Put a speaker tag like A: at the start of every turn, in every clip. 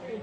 A: 有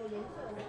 A: 颜色的。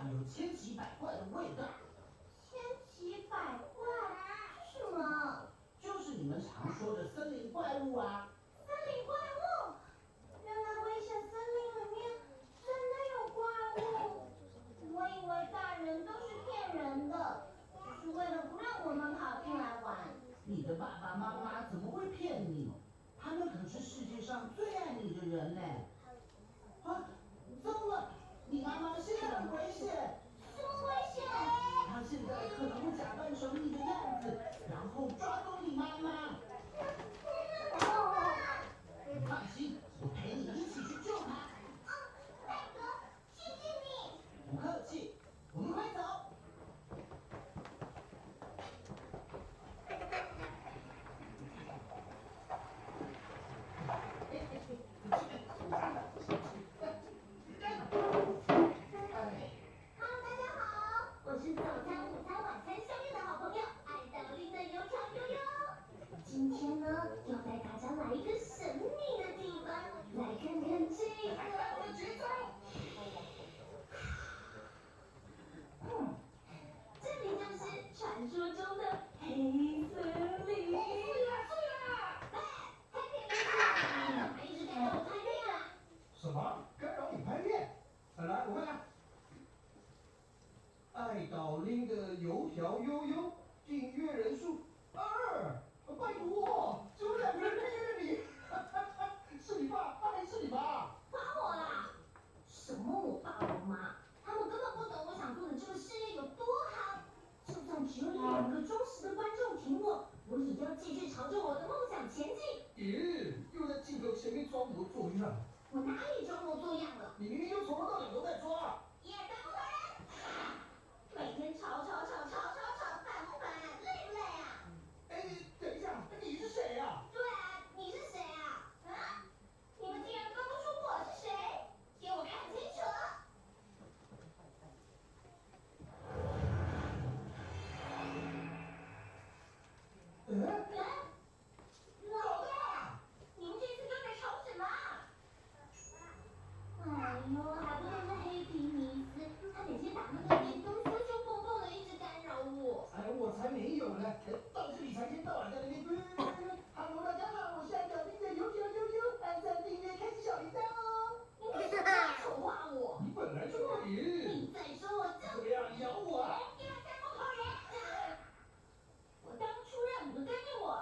A: 上有千奇百怪的味道。
B: 千奇百怪是什么？
A: 就是你们常说的森林怪物啊。
B: 森林怪物？原来危险森林里面真的有怪物。我以为大人都是骗人的，只是为了不让我们跑进来玩。
A: 你的爸爸妈妈怎么会骗你？他们可是世界上最爱你的人呢。啊，糟了，你妈妈现在很危险。
B: 什么危险？
A: 她现在可能会假扮成你的样子，然后抓走你妈妈。你放心，我陪你一起去救她。
B: 大哥，谢谢你。
A: 不客气，我们快走。
B: Hello，大家好，我是早餐、午餐、晚餐相约的好朋友爱豆林的油条悠悠。今天呢，要带大家来一个神秘的地方，来看看这个。
A: 我的绝招！
B: 这里就是传说中的黑森林。干嘛一直干扰我拍片啊？
C: 什么？干扰你拍片？来，我看看。爱岛拎的油条悠悠，订阅人数2，拜托，只有2个人订阅你，是你爸，还是你妈？
B: 夸我啦？什么我爸我妈？他们根本不懂我想做的这个事业有多好。就算只有2个忠实的观众挺我，我也要继续朝着我的梦想前进。
C: 咦，又在镜头前面装模作样。
B: 我哪里装模作样了？
C: 你明明就从头到尾都在抓。
B: 也当不人。每天吵，烦不烦？累不累啊？
C: 哎，等一下，你是谁呀？
B: 对啊，你是谁啊？啊？你们竟然分不出我是谁？给我看清楚！老大，你们这次又在吵什么？哎呦，还不都是黑皮尼斯，他每天打那个电动咻咻蹦蹦的，一直干扰我。
C: 哎，我才没有呢，倒是你才一天到晚在那边追。Hello，大家好，我是爱岛拎的油条悠悠，按赞订阅，开启小铃铛哦。
B: 你怎么在丑化我？
C: 你本来就会赢。
B: 你再说我就……
C: 怎么样，咬我啊？
B: 我当初让你们跟着我，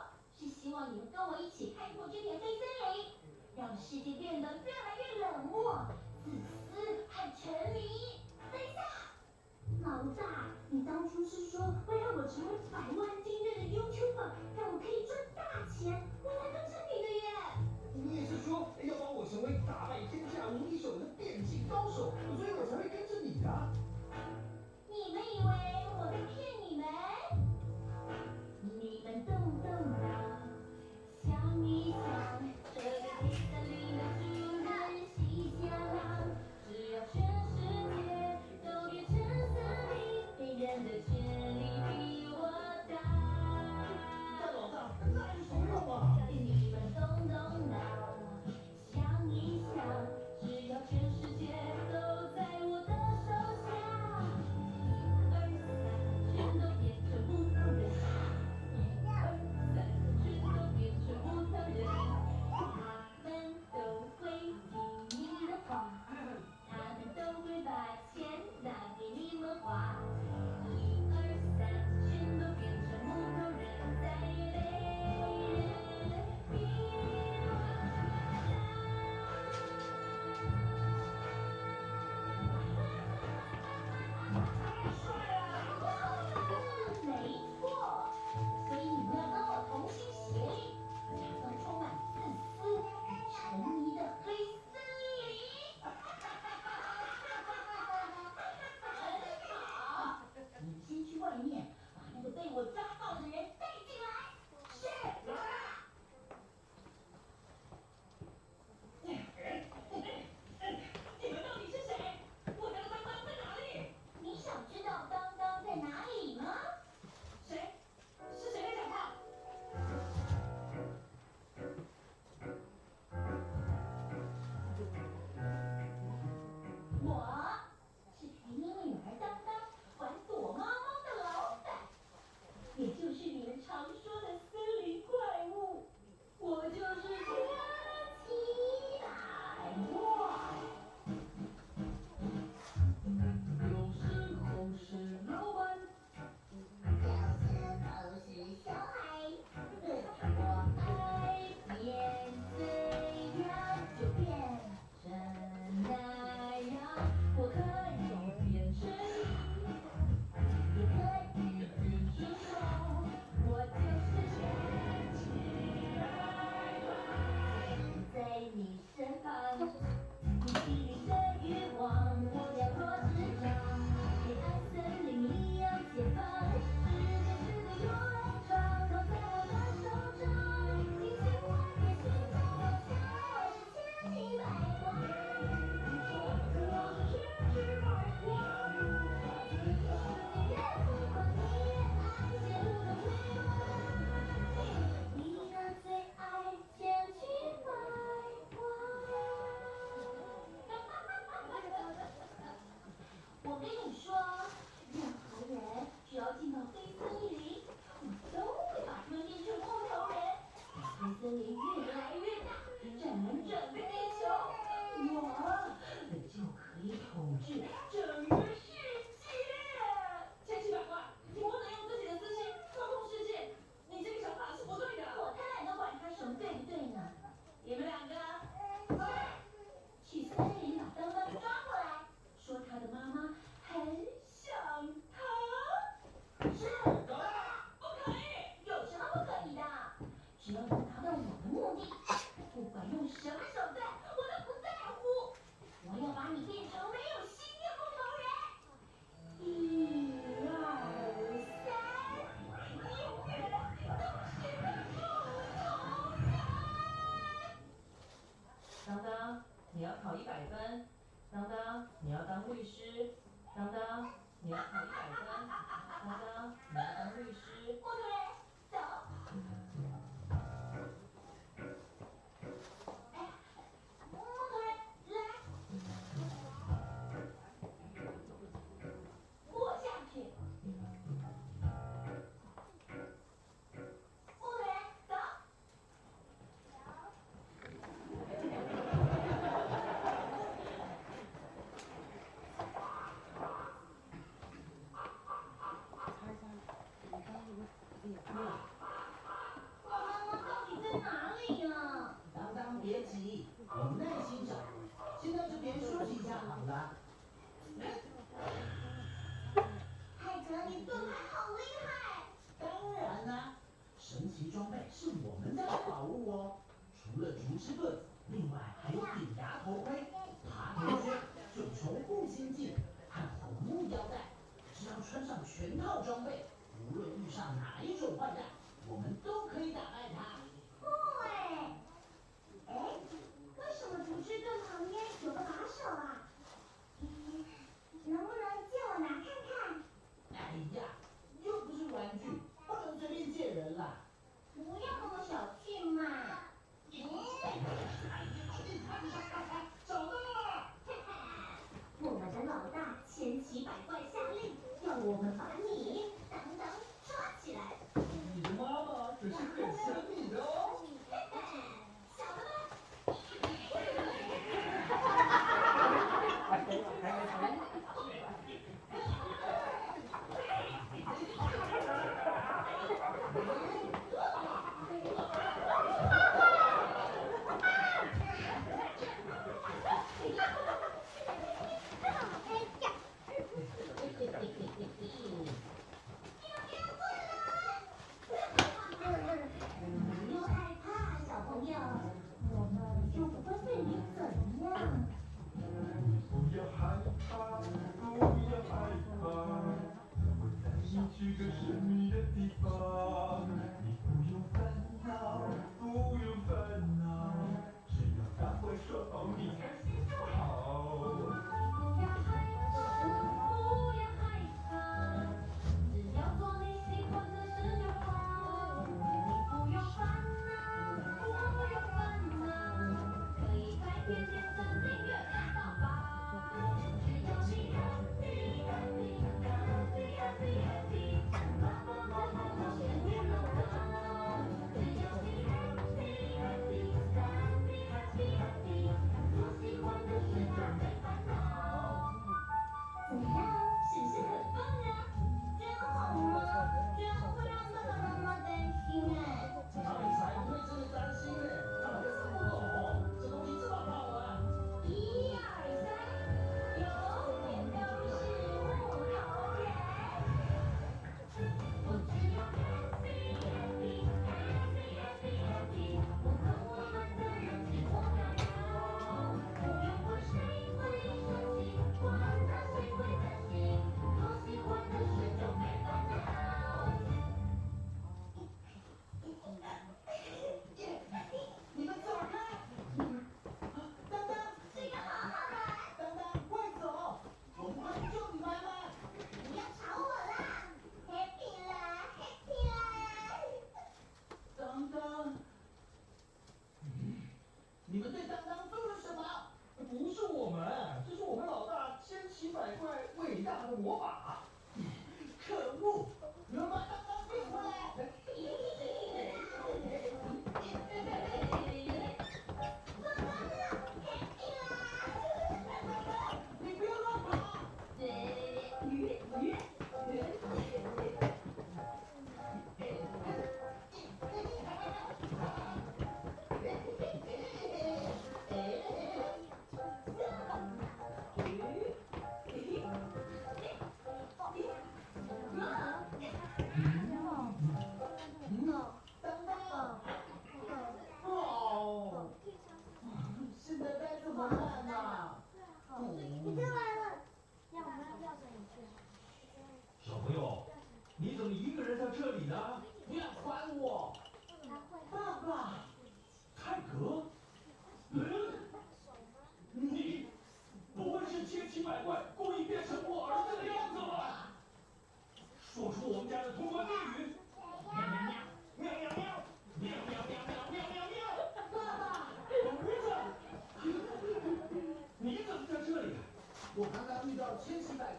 B: 森林越来越大，占满整个地球，我就可以统治整个世界。
D: 千奇百怪，你不能用自己的私心操控世界，你这个想法是不对的。
B: 我才懒得管他什么对不对呢。
D: 你们两个，
B: 去森林把当当抓过来，说他的妈妈很想他。是，
C: 搞定了。
B: 不可以，有什么不可以的？只要能达到我的目的，不管用什么手段，我都不在乎。我要把你变成没有熄灭木头人。1、2、3，永远都是个木头人。
D: 当当，你要考100分。当当，你要当律师。当当，你要考100分。当当，你要当律师。
B: 木头人，走。哎，木头人，来。过下去。木头人，走。我妈妈到底在哪里呀？
A: 当当别急，我们耐心找。现在就别休息一下好了。
B: 海格，你盾牌好厉害！
A: 当然啦，神奇装备是我们家的宝物哦。除了竹枝盾，另外还有顶牙头盔、爬藤靴、九重护心镜和红木腰带。只要穿上全套装备，无论遇上哪一种坏蛋，我们都可以打败他。
B: 酷哎！哎，为什么竹枝盾旁边有个把手啊？能不能借我拿看看？
A: 哎呀，又不是玩具，不能随便借人啦。
B: 不要那么小气嘛。
A: 哎呀，你看，找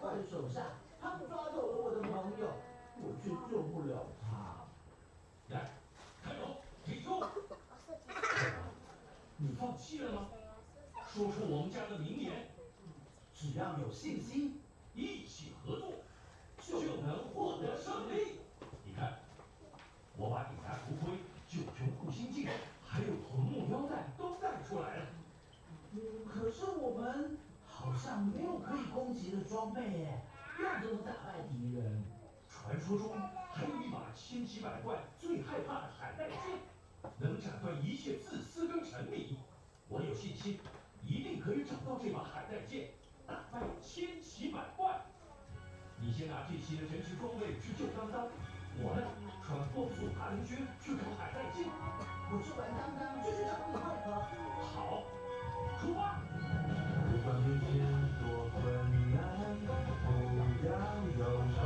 A: 怪的手下，他们抓走了我的朋友，我却救不了他。
E: 来，开口，停手！你放弃了吗？说出我们家的名言，
A: 只要有信心，
E: 一起合作，就能获得胜利。你看，我把顶牙头盔、九雄护心镜，还有红木腰带都带出来了。
A: 可是我们好像没有可以攻击的装备耶，要怎么打败敌人？
E: 传说中还有一把千奇百怪、最害怕的海带剑，能斩断一切自私跟沉迷。我有信心，一定可以找到这把海带剑，打败千奇百怪。你先拿这些神奇装备去救当当，我呢穿光速爬行靴去找海带剑。
A: 我救完当当就去找你会合。
E: 好，出发！
F: 不管面前多困难，不要忧愁，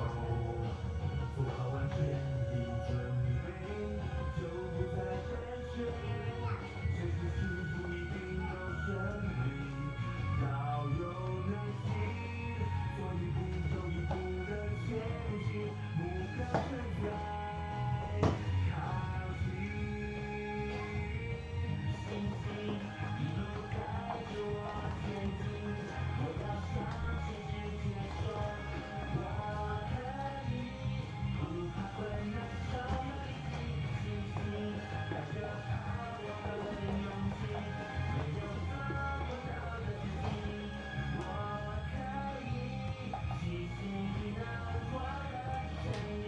F: 做好完全的准备，就不再胆怯。随时是不一定都顺利，要有耐心，做一步又一步的前进，目标就在靠近。星星一路带着我前进，我要向全世界说，我可以，不怕困难，充满力气，星星带着好我和勇气，没有做不到的事情，我可以，星星能获得胜利。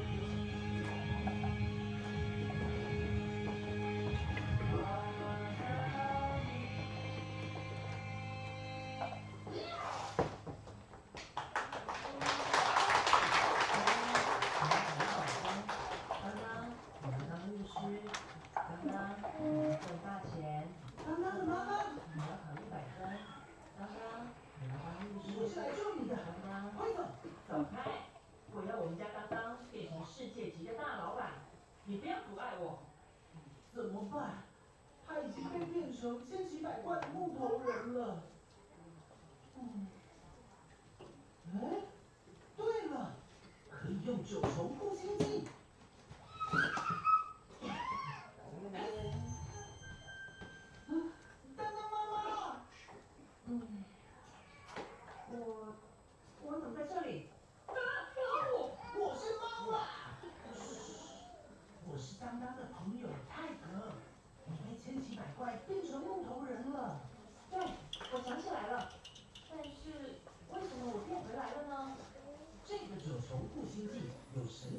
D: 当当，你要当律师。当当，你要挣大钱。
A: 当当的妈妈，
D: 你要考100分。当当，你要当律师。
A: 我是来救你的。
D: 当当，
A: 快走！
D: 走开！我要我们家当当变成世界级的大老板，你不要阻碍我。
A: 怎么办？他已经被变成千奇百怪的木头人了。哎，对了，可以用九重护心镜。当当妈妈，
D: 我怎么在这里？
A: 我是猫啊！我是当当的朋友泰格，你被千奇百怪变成木头人了。
D: 对，我想起来了。但是为什么我变回来了呢？
A: 这个九重护心镜有神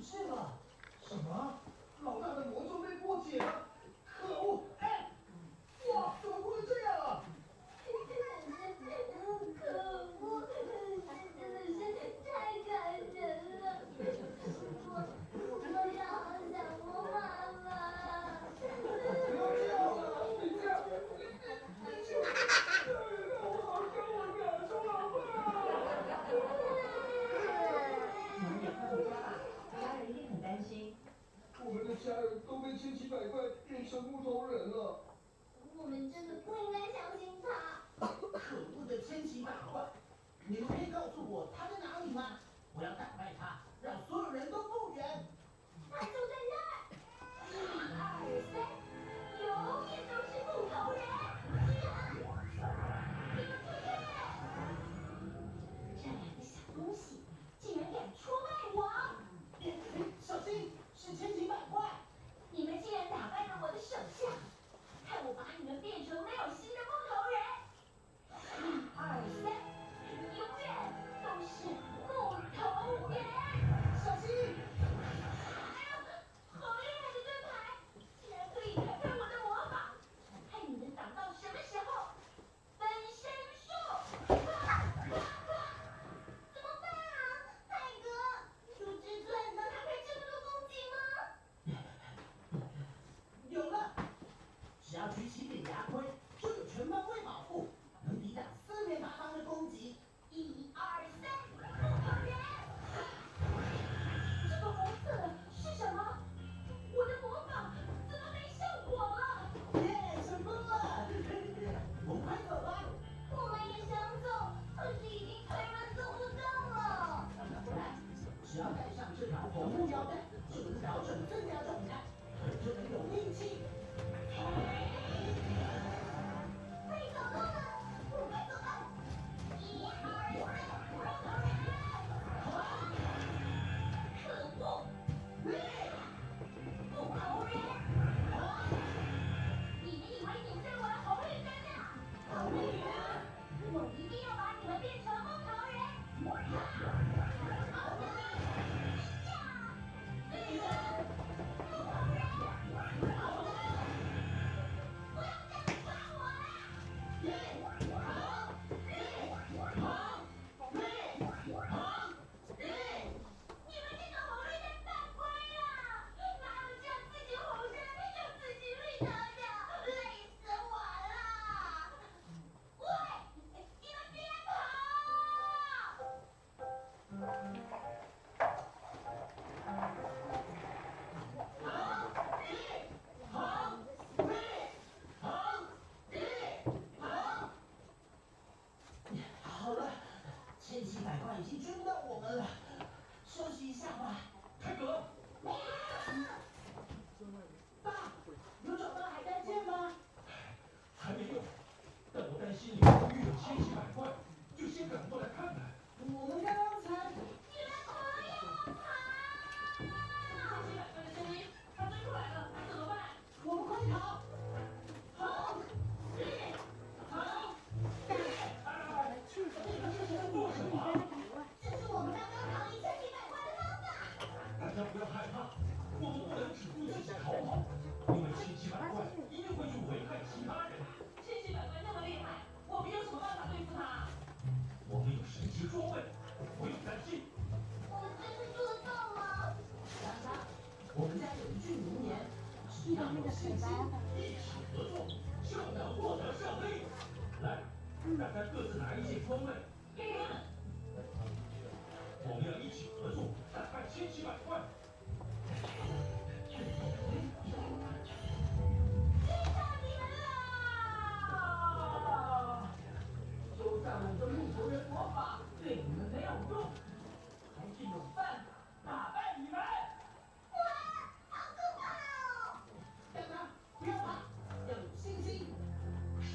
A: 事了。
C: 什么？老大的魔咒被破解了？可恶！哎，哇，怎么会这样啊？
B: 可恶，真的是太感人了。我也好想我妈妈。
C: 不要这样啊！你这样，你就让我好跟我感受了吧。
D: 你们也快回家吧，家人一定很担心。
C: 我们的家人都被千奇百怪变成木头人了。
B: 我们真的不应该相信他。
A: 可恶的千奇百怪！你们可以告诉我他在哪里吗？我要打败他，让所有人都复原。
B: 他就在那儿。1、2、3，永远都是木头人。你们出去！这两个小东西竟然敢出卖我！
A: 小心，是千奇百怪！
B: 你们竟然打败了我的手下，看我把你们变成没有心的木头人！1、2、3，永远都是木头人！
A: 小心！
B: 哎呀，好厉害的盾牌，竟然可以开开我的魔法，看你能挡到什么时候！分身术！怎么办啊，泰哥？树枝钻能弹开这么多公斤吗？
A: 有了，只要举起扁牙盔，就有全方位保护，能抵挡四面八方的攻击。
B: 1、2、3，木头人！这个红色的是什么？我的魔法怎么没效果了？
A: 耶，成功了！我们快走吧。
B: 我们也想走，可是已经腿软走不动了。
A: 来，只要带上这条红木腰带，就能调整增加重量，就能有力气。
B: 可以走动了，我们快走吧。1、2、3，木头人！可恶！木头人！你们以为你们是我的红绿灯啊？红绿灯！我一定要把你们变成木头人！木头人！绿灯！木头人！红灯！不要这样抓我啦！绿红绿绿！你们这个红绿灯犯规了！哪有这样自己红灯又自己绿灯的？累死我了！喂，你们别跑！
A: 好了，千奇百怪已经追不到我们了，休息一下吧。
E: 泰格，
A: 爸，有找到海带剑吗？
E: 还没有，但我担心里面会遇有千奇百怪，就先赶过来看看。
A: 我们刚刚才……
B: 你们不要跑！
D: 千奇百怪的声音，他追过来了，怎么办？
A: 我们快逃！红绿红绿！
E: 做什么？
B: 这是我们刚刚逃离千奇百怪的方法。
E: 大家不要害怕，我们不能只顾自己逃跑，因为千奇百怪一定会去危害其他人。
D: 千奇百怪那么厉害，我们有什么办法对付他？
E: 我们有神奇装备，不用担心。
B: 我们真的做得到吗？
A: 莎莎，我们家有一句名言：只要有信心，
E: 一起合作就能获得胜利。来，大家各自拿一件装备，我们要一起合作，打败千奇百怪。
B: 遇到你们了！
D: 就算我的木头人魔法对你们没有用，还是有办法打败你们。
B: 哇，好可怕哦！
A: 大家不要怕，要有信心。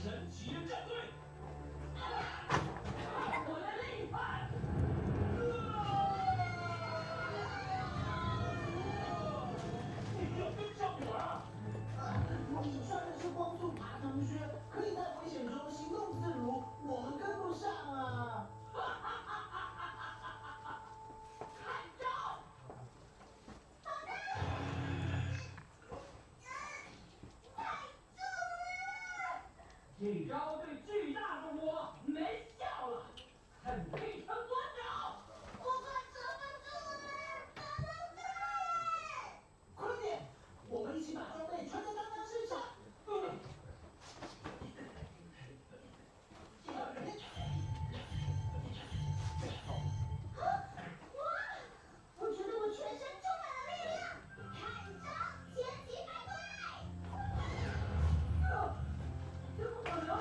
E: 神奇的战队，
B: 啊！
E: 这招对巨大动物没效了，趁黑撑多久？
B: 我快撑不住了，怎么办？
A: 快点，我们一起把装备穿在刚刚身上。
B: 哇！我觉得我全身充满了力量，看招，千奇百怪！
E: 怎么可能？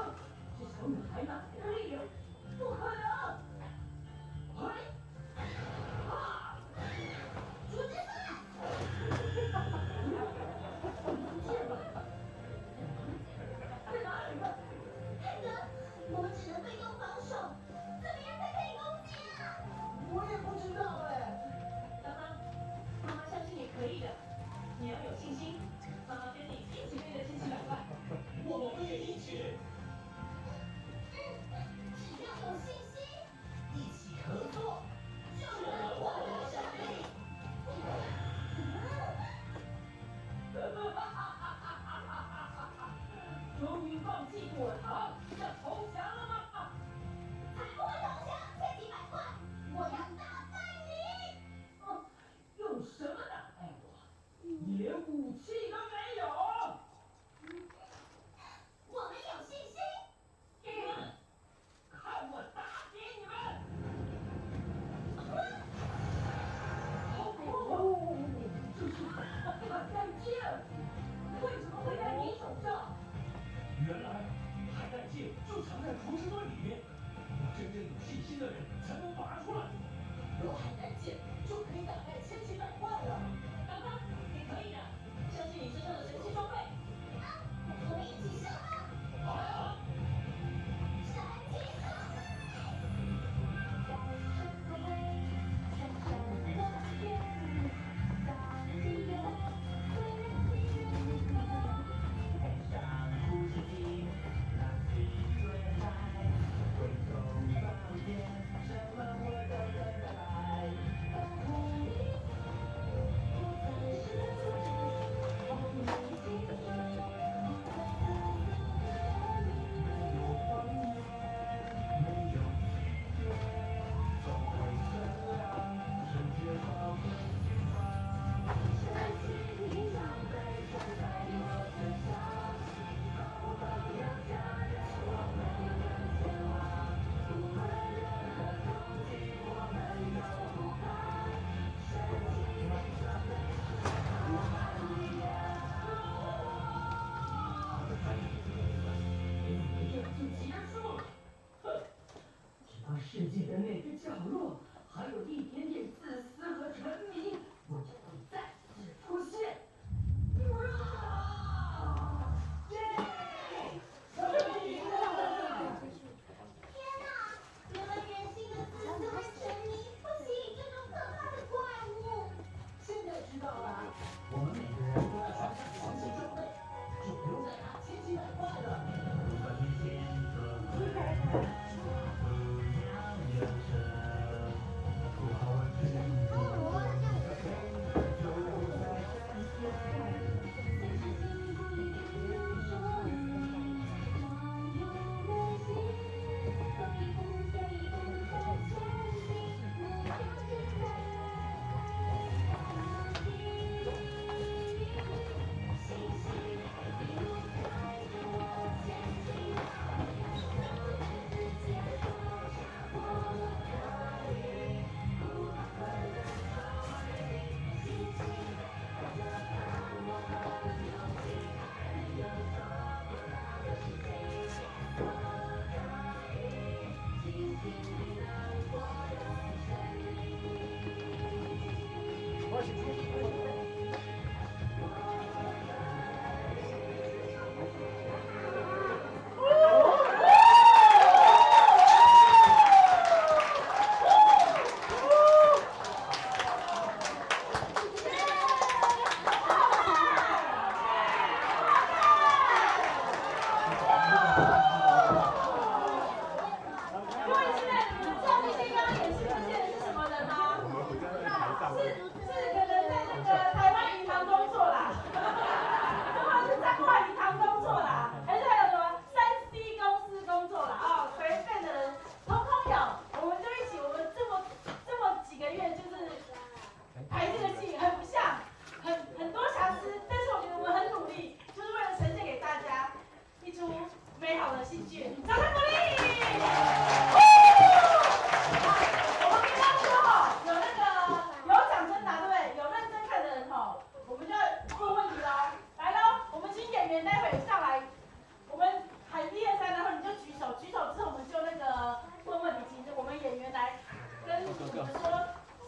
G: 们说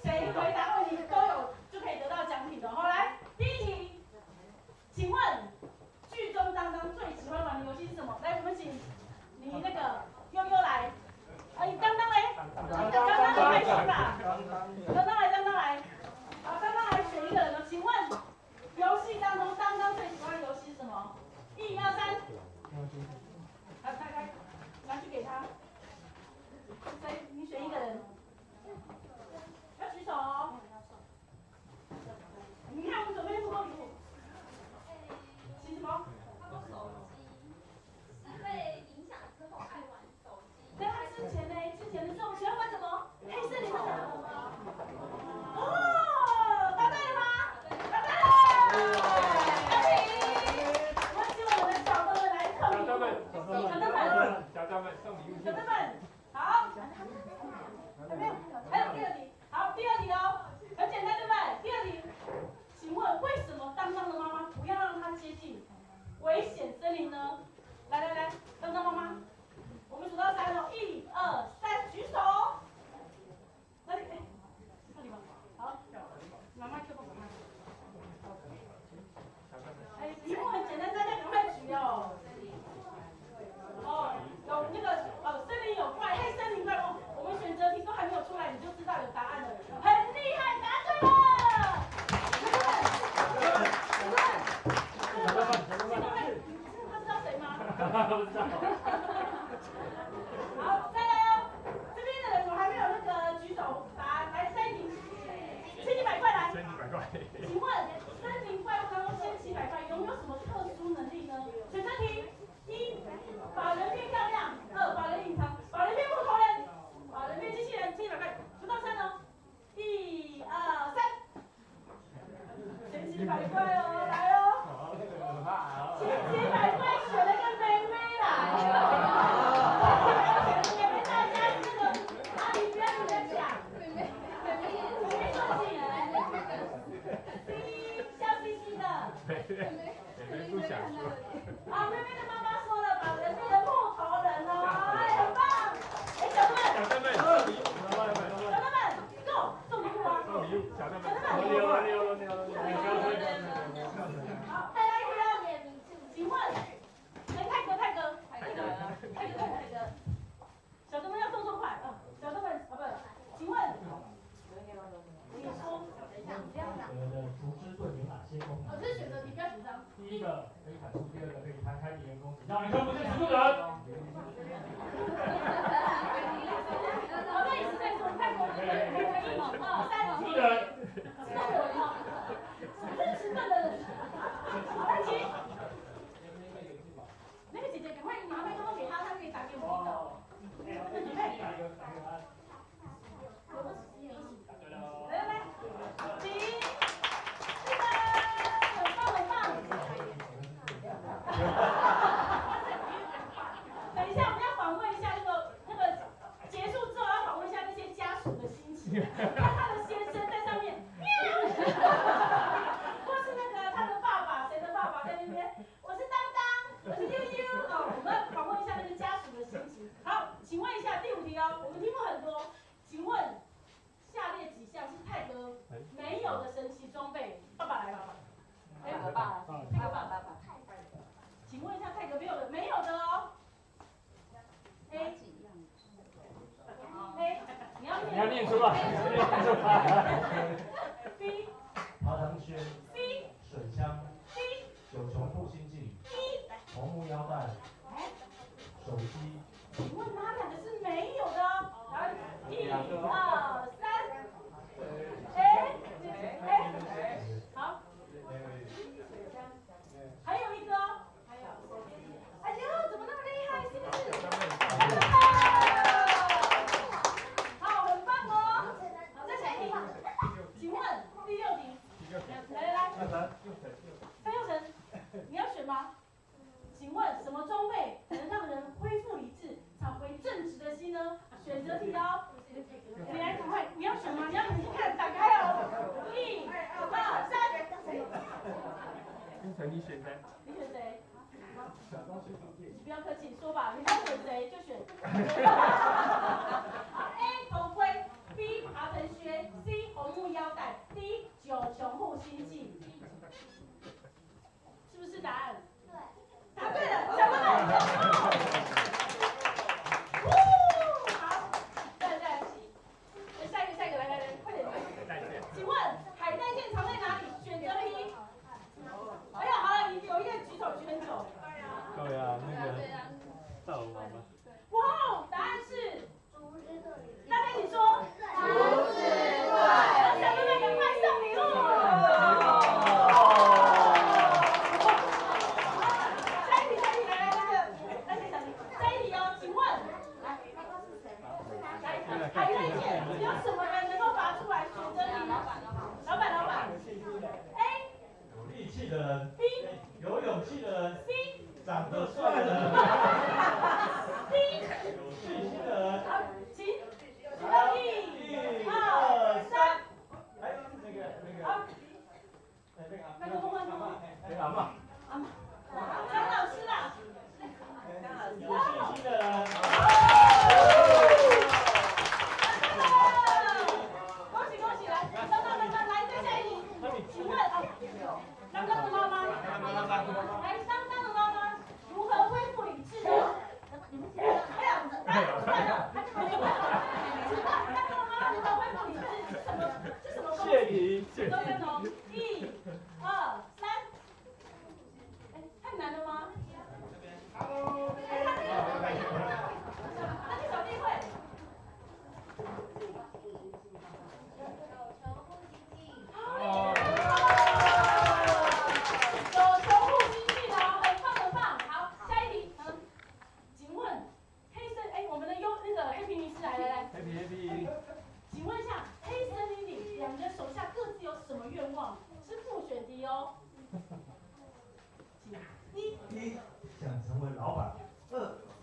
G: 谁回答问题就可以得到奖品的。好，来第一题，请问剧中当当最喜欢玩的游戏是什么？来，我们请你那个悠悠来。哎，当当嘞，当当开心吧，当当来，好，当当来选一个人了。请问游戏当中当当最喜欢的游戏是什么？1、2、3，开，拿去给他。谁？你选一个人，要举手哦。你看我们准备这么多礼物，请什么？
B: 被影响之后爱玩手机。
G: 在他之前的时候喜欢玩什么？黑森林的什么？哦，答对了吗？答对了！恭喜！我们请我们的小灯们来送礼物。小灯们送礼物。小灯们，好。还有第二题，好，第二题哦，很简单对不对？第二题，请问为什么当当的妈妈不要让他接近危险森林呢？来，当当妈妈，我们数到3哦，1、2、3，举手。那里，这里吗？好，妈妈就不管他。哎，题目很简单，大家赶快举哦。哦，有那个森林有怪，黑森林怪物，我们选择题都还没有出来，你就知道有答案了，很厉害，答对了。不知道。好，再来哦。这边的人我还没有那个举手答，来下一题，千奇百怪来。千奇百怪。请问森林怪物当中千奇百怪拥有什么特殊能力呢？选择题：1，把人变漂亮；2，把人隐藏；把人变木头人；把人变机器人。千奇百怪，数到3哦。1、2、3。千奇百怪哦，来哦。千奇百怪选了个妹妹来。妹妹大家这个阿姨不要你们讲。妹妹说起来。笑嘻嘻的。妹妹不想说。啊，妹妹的妈妈说了，把人变成木头人哦，哎，很棒。哎，小灯们 ，Go， 送礼物啊！送礼物，小灯们，好，再来一题哦。请问，泰哥，小灯们要动作快啊！小灯们，不，请问，你说，等一下，不要讲。
F: 厨师盾有哪些功能？
G: 这是选择题，不要紧张。
F: 第一个可以砍树，第二个可以开敌人攻击，让你看不见植物人。
G: 好，那也是在说泰国1、2、3，
F: 植物人。
G: 知道我吗？是吃饭的人。好，来请。那个姐姐，赶快拿麦克风给她，她可以打给我听到。准备。来，请。很棒。等一下，我们要访问一下那个结束之后要访问一下那些家属的心情，看他的先生在上面喵，或是那个他的爸爸，谁的爸爸在那边，我是当当，我是悠悠哦，我们要访问一下那个家属的心情。好，请问一下第5题哦，我们题目很多，请问下列几项是泰哥没有的神奇装备？爸爸来，爸爸。哎，我爸，泰哥爸爸。请问一下泰哥没有的哦。A， 你要念出来。B，
F: 爬藤靴。
G: C，
F: 水枪。
G: D，
F: 九重复心记。
G: E，
F: 红木腰带。手机。
G: 请问哪两个是没有的哦？来，1、2、3。好。还有一个哦。哎呦，怎么那么厉害？是不是？好，很棒哦。好，再下一题。请问第6题。来。蔡佑成，你要选吗？请问什么装备能让人恢复理智，找回正直的心呢？选择题哦。你来，赶快，你要选吗？你要仔细看，打开哦。1、2、3。
H: 你选谁？
G: 你选谁？你不要客气，说吧，你要选谁就选。好 ，A 头盔，B 爬藤靴 ，C 红木腰带 ，D 九穷户心计，是不是答案？
B: 对。
G: 答对了，讲得好。好，再来一题，下一个，来，快点。请问海带线藏在哪里？选择题。哎呀，好了，有一个举手举很久。
F: 对啊，那个赵王吗？
G: 哇，答案是。
B: 竹子队。
G: 大家一起说。竹子队。小妹妹赶快送礼物。下一题，来，下一题哦，请问，来，海带线只有什么人能够拔出来？选择题。老板。A。
F: 有力气的人。
G: B。
F: 有勇气的人。
G: C。
F: 长得帅的人。
G: D。
F: 有信心的人。
G: 好，请1、2、3。
F: 哎，
G: 好，那个问
F: 阿嬷。
G: 张老师啦。
F: 有信心的人。
G: 恭喜！来，再下一题。请问，刚刚的妈妈，来，刚刚的妈妈如何恢复理智呢？哎呀，请问刚刚的妈妈如何恢复理智？是什么功夫？
F: 谢
G: 都跟哦，1、2、3。哎，太难了吗？那你小弟会。有穷户经济的，很棒。好，下一题。请问我们的那个黑皮尼斯来。
F: Happy。
G: 请问一下，黑森林里两人手下各自有什么愿望？是复选题哦。
H: 一想成为老板，2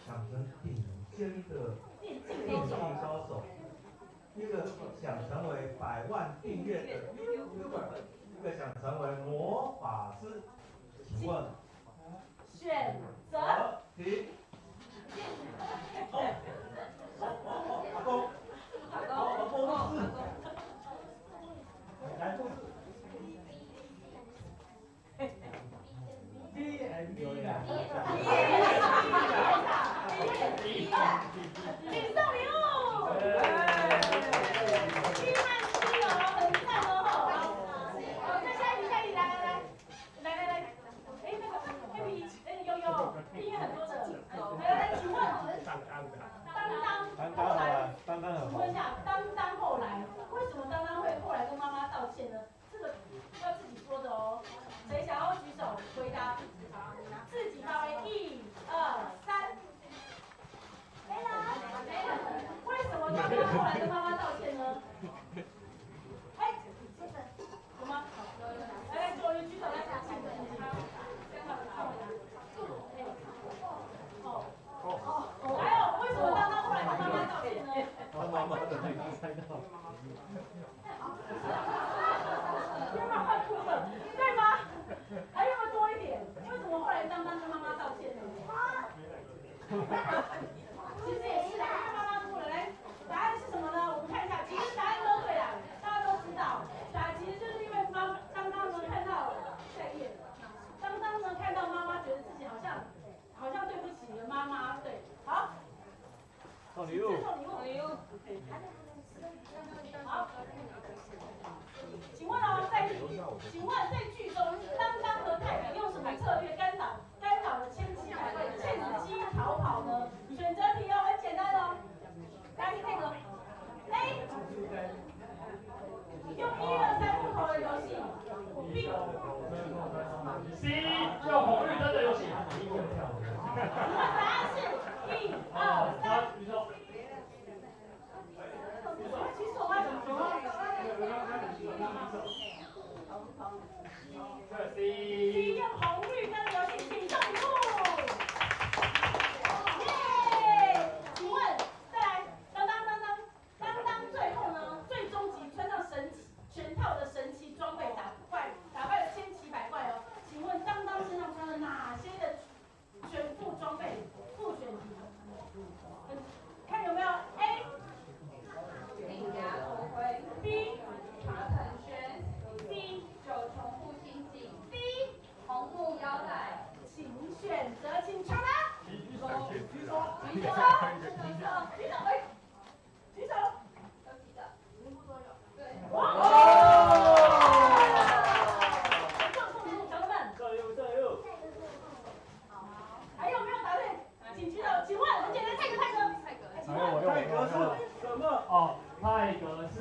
H: 想成顶尖的
G: 电
H: 竞
G: 竞
H: 高手，一个想成为100万订阅的 YouTuber， 一个想成为魔法师。请问
G: 选择
H: 题。阿公。来故事。D&D 啦。
G: 请送礼物。1万7哦，很赞哦。好，再下一题，来。哎，那个黑皮，有，音乐很多的。来，请问，
F: 当当
G: 请问一下，当后来，为什么当会后来跟妈妈道歉呢？这个要自己说的哦。谁想要举手回答？自己发挥，1、2、3。没了。为什么当后来跟妈妈道歉呢？哎，有吗？来，左右举手来，还有，为什么当后来跟妈妈道歉呢？
F: 妈妈的那个猜到。
G: 对吗？还有没有多一点？为什么后来当跟妈妈道歉呢？其实也是啦，因为妈妈哭了。来，答案是什么呢？我们看一下，其实答案都对啦，大家都知道。其实就是因为刚刚呢看到下一页，刚刚呢看到妈妈觉得自己好像对不起了妈妈，对，好。
F: 送礼物。
G: 好。请问在剧中，当和太太用什么策略干扰了千奇百怪的电子鸡逃跑呢？你觉得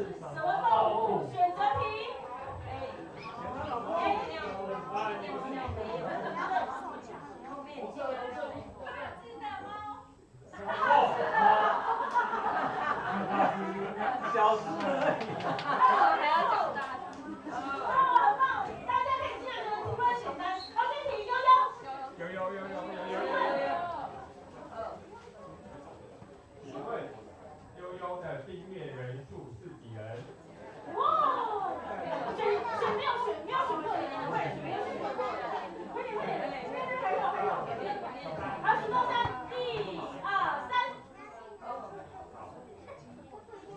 G: 什么动物？选择题。
H: 小事而已。
G: 还要叫大家。很棒，大家可以这样的，题目很简单。好，这题悠悠。
I: 请问悠悠的订阅人数是几人？
G: 哇！没有选过的，快点，没有选过的，快点，还有。好，数到3，1、2、3。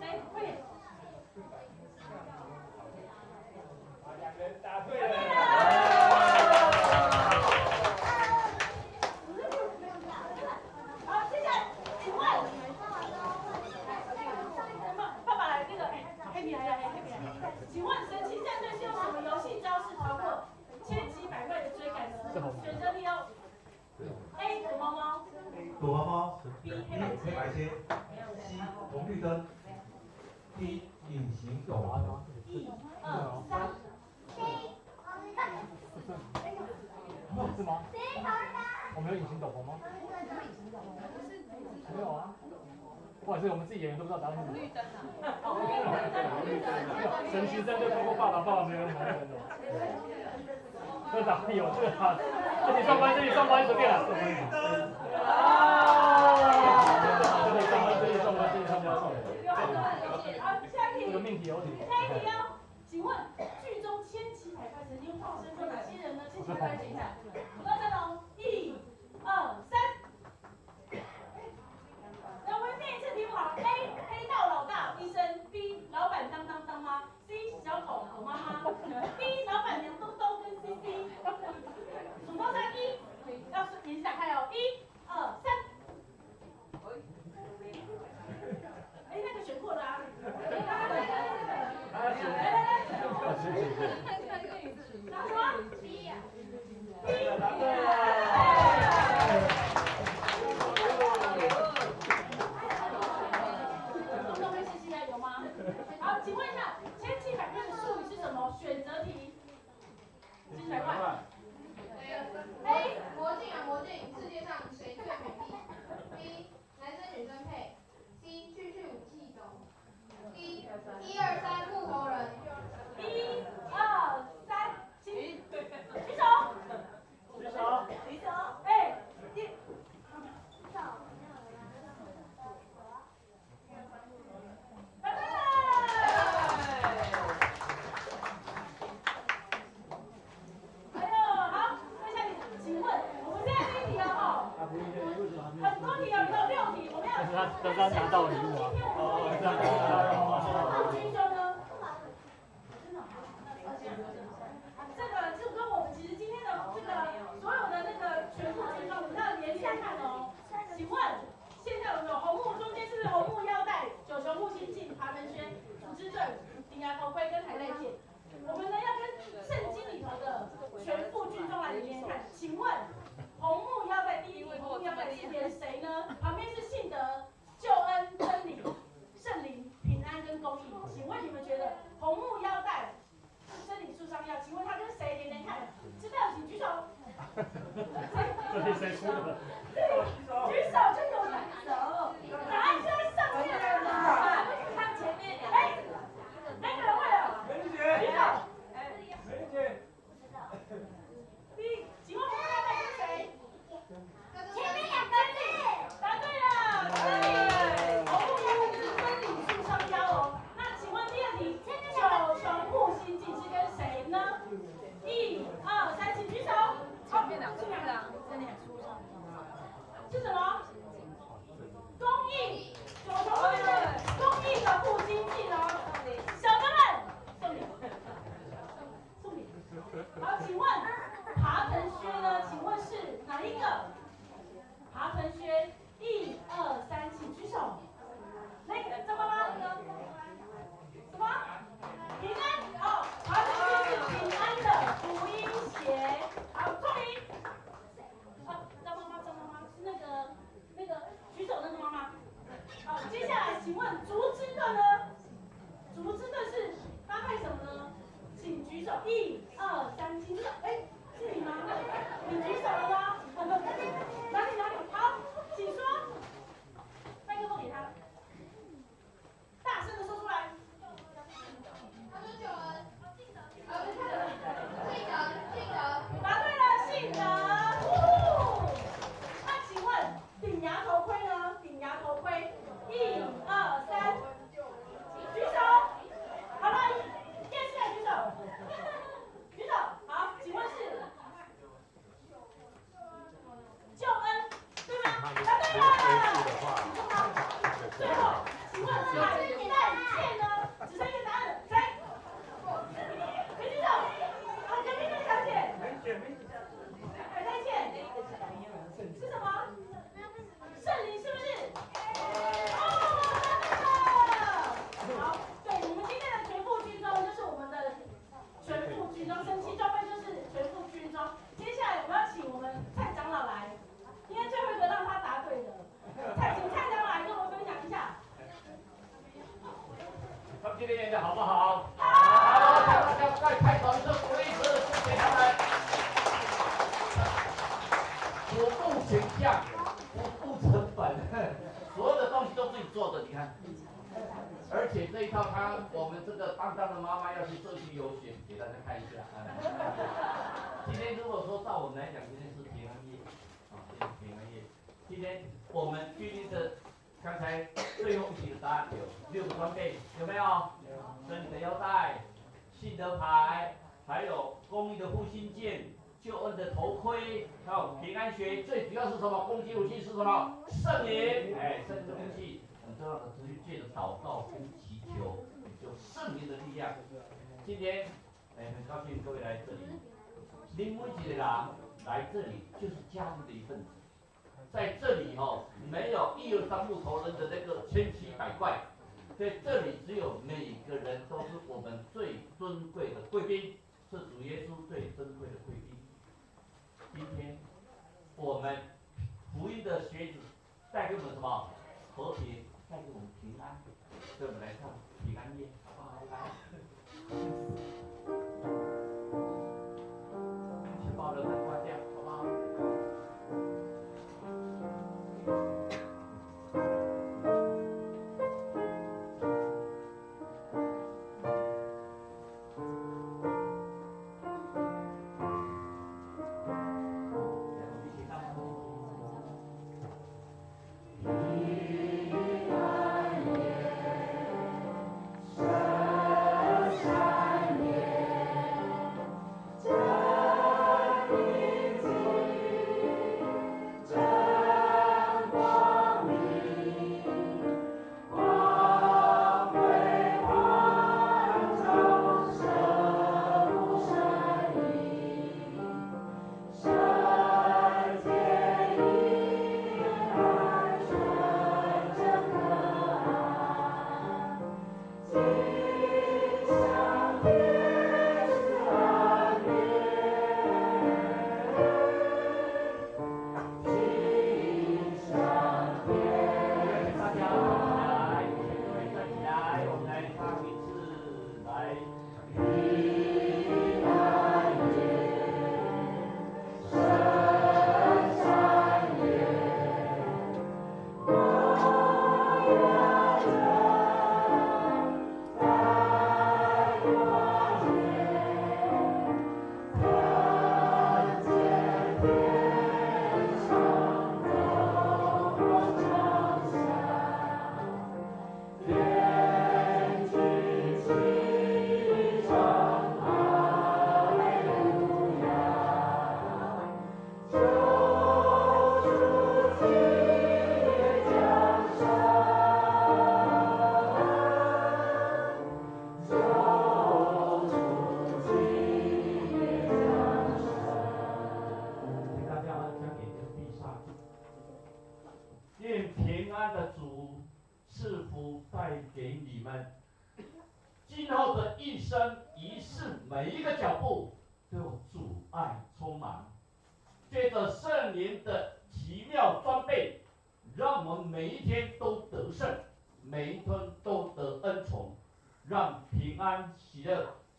G: 来，快点。
I: 2人答对了。
G: 好，接下来，请问，爸爸来那个，黑皮来，请问神奇战队是用什么游戏招式逃过千奇百怪的追赶呢？选择题哦。A 躲猫猫
H: 躲猫猫
G: ，B
H: 黑白切 ，C 红绿灯 ，D 隐形躲猫猫。
G: 1、2、3。
J: 是吗？我们有隐形斗篷吗？没有啊。不好意思，我们自己演员都不知道答案是什么。绿灯啊。神奇战队通过爸爸没有红绿灯的。这咋会有这个啊？这里上班随便了。绿灯。这里上班。
G: 好，下一题。
J: 这个命题有题。
G: 下一题哦，请问剧中千奇百怪曾经化身过哪些人呢？千奇百怪谁看？数到3哦，1、2、3。那我们念一次题目好 ，A 黑道老大医生 ，B 老板当妈 ，C 小狗狗妈妈 ，D 老板娘东东跟 CC。数到3，要是眼睛打开哦，1、2、3。哎，那个选过了啊。来。拿什么 ？B 呀。答对了。东东跟西西还有吗？好，请问一下，千奇百怪的术语是什么？选择题。千奇百怪。A
K: 魔镜，世界上谁最美丽 ？B 男生女生配 ，C 去武器走 ，D 1、2、3木头人。
G: 1、2、3，请举手。哎，答对了。还有，好，再下题，请问我们现在这一题了哈，很多题哦，有6题，我们要。
J: 刚拿到礼物啊。
G: 军中呢？这个就跟我们其实今天的这个所有的那个全部军装，我们要连起来看哦。请问现在我们有红木，中间是不是红木腰带、9球木星镜、爬门靴、组织盾、顶牙头盔跟海带剑？我们呢要跟圣经里头的全副军装来连连看。请问红木腰带第一题，红木腰带是连谁呢？旁边是信德、救恩、真理、圣灵、平安跟公义。请问你们觉得红木腰带？真理树上药，请问他跟谁连连看？知道请举手。
J: 这是谁出的？
G: 举手就有人手，答案就在上面了。看前面两个。哎，那个人会了。举手。
I: 梅姐。
G: 请问红木腰带跟谁？前面2个字。答对了。红木腰带就是真理树上腰哦。那请问第2题，9球木星镜是跟谁呢？1、2、3，请举手。前面2个字啊，真理树上腰。举手，1、2、3，请举手。哎，是你吗？你举手了吗？哪里？好，请说。麦克风给他，大声的说出来。
K: 他说救恩，信德，
G: 答对了，信德。那请问顶牙头盔呢？顶牙头盔，1、2、3，举手。好了，电视的举手，举手。好，请问是救恩，对吗？答对了。最后，请问海带剑呢？只剩一个答案了，谁？谁举手？好，隔壁的小姐。海带剑是什么？圣灵是不是？哦，答对了。好，对，你们今天的全副军装就是我们的全副军装，神奇装备就是全副军装。接下来我们要请我们蔡长老来，今天最后一个让他答对的，请蔡长老来跟我们分享一下。
J: 他们今天演的好不好？
G: 好。
J: 好，大家再开掌声鼓励一次，谢谢他们。不顾形象，不顾成本，所有的东西都自己做的，你看。而且这一套我们这个当的妈妈要去社区游学，给大家看一下。今天如果说照我们来讲，今天是平安夜，今天是平安夜。今天我们确定的，刚才最后一题的答案有6个装备，有没有？真理的腰带、信德牌，还有公益的护心剑、救恩的头盔，还有平安学。最主要是什么？攻击武器是什么？圣灵，圣灵的武器。很重要的，持续借着祷告跟祈求，有圣灵的力量。今天，很高兴各位来这里。您每一个人来这里就是家里的一份子，在这里没有1、2、3木头人的那个千奇百怪，在这里只有每个人都是我们最尊贵的贵宾，是主耶稣最珍贵的贵宾。今天，我们福音的学子带给我们什么？和平。带给我们平安，所以我们来唱平安夜，好不好？来，请把灯关掉，好不好？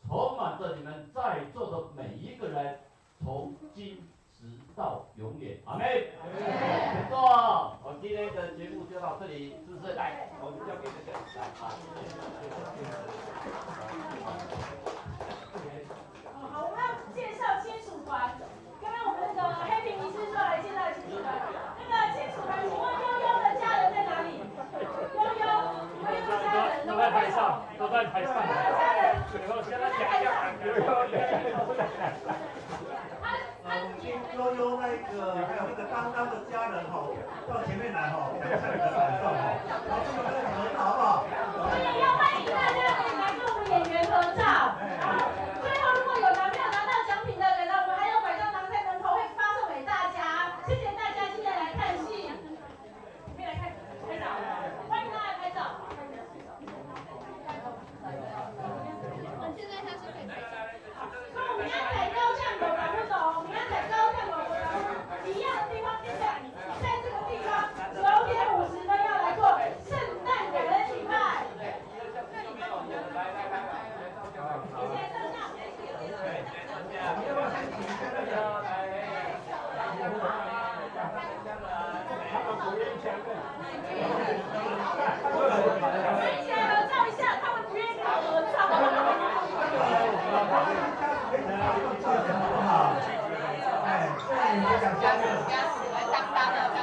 J: 充满着你们在座的每一个人，从今直到永远。阿妹，请坐。我今天的节目就到这里，是不是？来，我们交给这个来啊。
G: 好，我们要介绍亲属团。刚刚我们那个黑屏仪式说来介绍亲属团，那个亲属团，请问悠悠的家人在哪里？悠悠的家人
I: 都在台上，都在台上。
G: 家人，
I: 然后现在讲一下，悠悠的家人都在台上。
H: 悠悠那个还有那个当当的家人哈，到前面来哈，讲一下你的感受哈，然后这个跟你合照好不好？
G: 我也要欢迎大家可以来跟我们演员合照。最后，如果有没有拿到奖品的人呢，我们还有拐杖糖在门口会发送给大家。谢谢大家今天来看戏，可以来拍照，欢迎大家拍照。
K: 现在他是可以拍照。
G: 那我们要踩高站狗懂不懂？我们要踩高站狗的一样的地方，在这个地方9点50分要来做圣诞感恩礼拜。谢谢摄像。一起来合照一下，他们不愿意跟我合照。
H: 你就想家属，
K: 当当的，真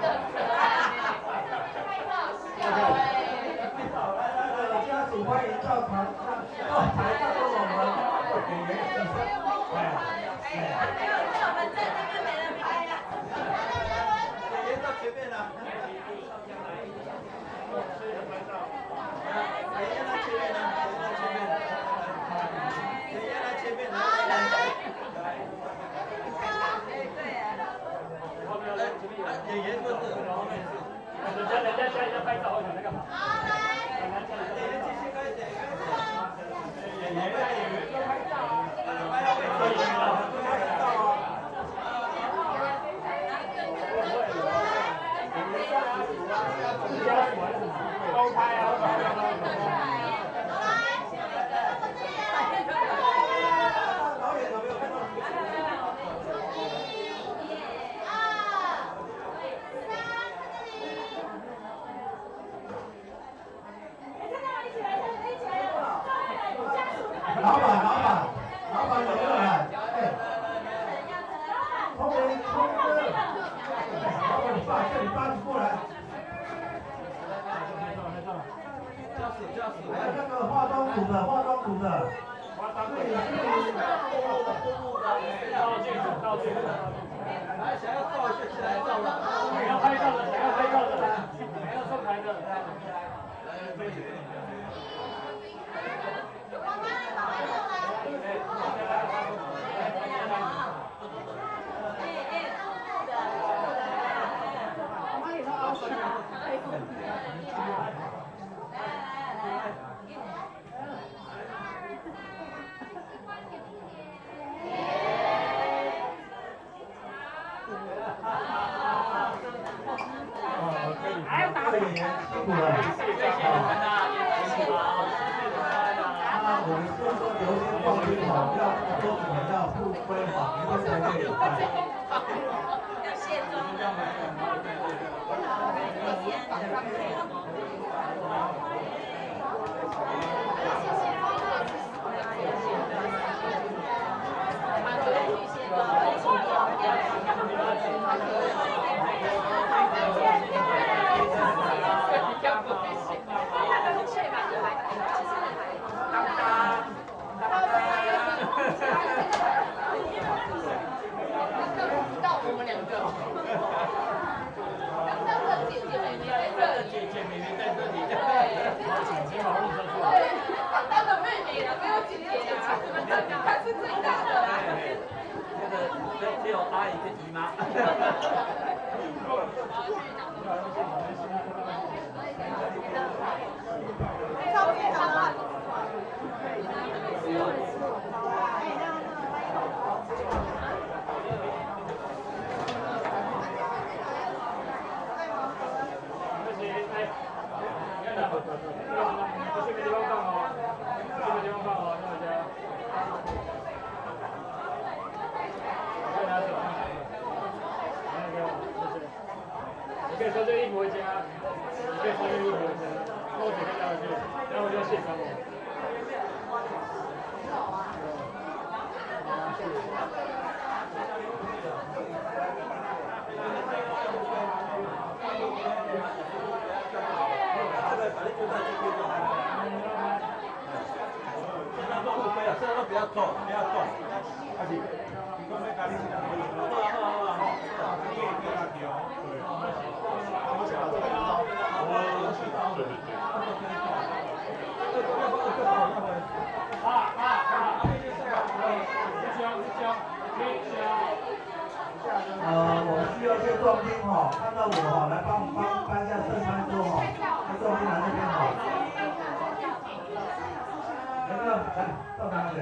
K: 的可爱，拍照笑哎。
H: 家属欢迎到台上跟我们演员一起。
K: 没有，我们在那边没人拍呀。
H: 演员到前面了。演员来前面了，演员来前面了。演员不是，
I: 人家现在拍照，我想在干嘛？
H: 演员继续开始。
I: 演员都拍照啊。都拍啊！
H: 导演有没有看到？老板有没有来？通哥，老板你爸叫你爸你过来。还有那个化妆组的，
I: 道具。
H: 来，想要照就起来照了。
I: 想要拍照的，想要上台的，
H: 演员辛苦了。我们就说留先放心好，要说什么要不规划，明天才可以拍。
K: 要卸妆的。到我们两个，刚刚的姐姐妹妹在这里，
H: 不要动，不要动，阿弟，我们家里是我需要些壮丁哈，看到我哈，来帮搬一下圣餐桌哈，那壮丁来这边哈，来，到哪里？